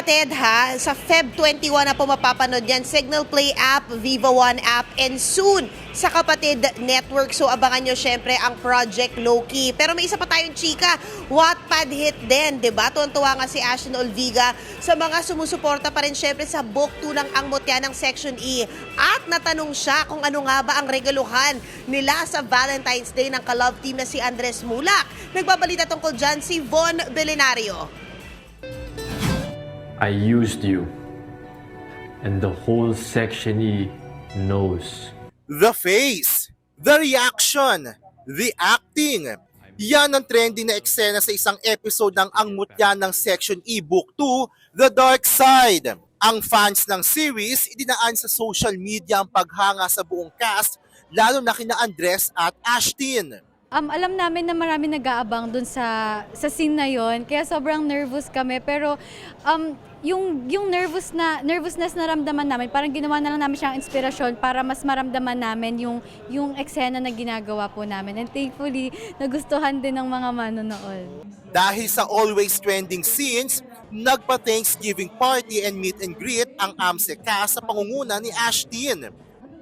kapatid ha, sa Feb 21 na po mapapanood yan, Signal Play app, Viva One app, and soon sa Kapatid Network. So abangan nyo syempre ang Project Loki. Pero may isa pa tayong chika, Wattpad hit din, diba? Tuwan-tuwa nga si Ashton Olviga sa mga sumusuporta pa rin syempre sa book 2 ng Ang Mutya ng Section E. At natanong siya kung ano nga ba ang regaluhan nila sa Valentine's Day ng ka-love team na si Andres Mulak. Nagbabalita tungkol dyan si Von Belenario. I used you, and the whole Section E knows. The face, the reaction, the acting. Yan ang trending na eksena sa isang episode ng Ang Mutya ng Section E Book 2, The Dark Side. Ang fans ng series, idinaan sa social media ang paghanga sa buong cast, lalo na kina Andres at Ashtin. Alam namin na marami nag-aabang dun sa scene na yon, kaya sobrang nervous kami. Pero yung nervousness na ramdaman namin, parang ginawa na lang namin siyang inspirasyon para mas maramdaman namin yung eksena na ginagawa po namin. And thankfully, nagustuhan din ng mga manonood. Dahil sa always trending scenes, nagpa-Thanksgiving party and meet and greet ang AMSE cast sa pangunguna ni Ashtin.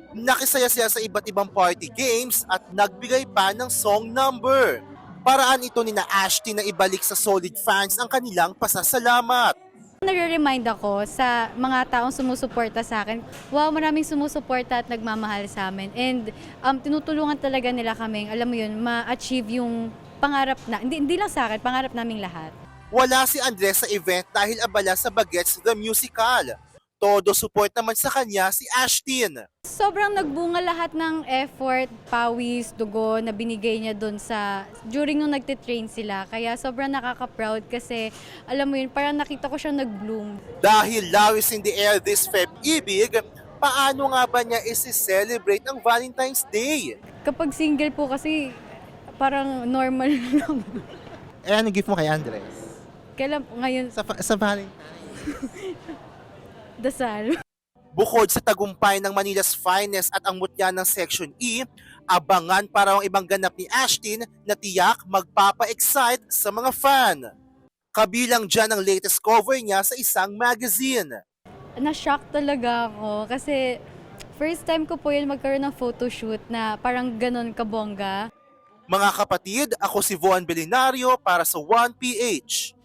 Nakisaya siya sa iba't ibang party games at nagbigay pa ng song number. Paraan ito ni na Ashtin na ibalik sa solid fans ang kanilang pasasalamat. Nare-remind ako sa mga taong sumusuporta sa akin, wow, maraming sumusuporta at nagmamahal sa amin. And tinutulungan talaga nila kaming, alam mo yun, ma-achieve yung pangarap na, hindi lang sa akin, pangarap naming lahat. Wala si Andres sa event dahil abala sa Bagets the Musical. Todo support naman sa kanya si Ashtin. Sobrang nagbunga lahat ng effort, pawis, dugo na binigay niya doon during nung nagtitrain sila. Kaya sobrang nakaka-proud kasi alam mo yun, parang nakita ko siyang nag-bloom. Dahil lawis in the air this Feb Ibig, paano nga ba niya isi-celebrate ang Valentine's Day? Kapag single po kasi parang normal lang. Ano gift mo kay Andres? Kailan ngayon, Sa Valentine? dasal. Bukod sa tagumpay ng Manila's Finest at ang mutya ng Section E, abangan para ang ibang ganap ni Ashtin na tiyak magpapa-excite sa mga fan. Kabilang dyan ang latest cover niya sa isang magazine. Na-shock talaga ako kasi first time ko po yun magkaroon ng photoshoot na parang ganon kabongga. Mga kapatid, ako si Von Belenario para sa 1PH.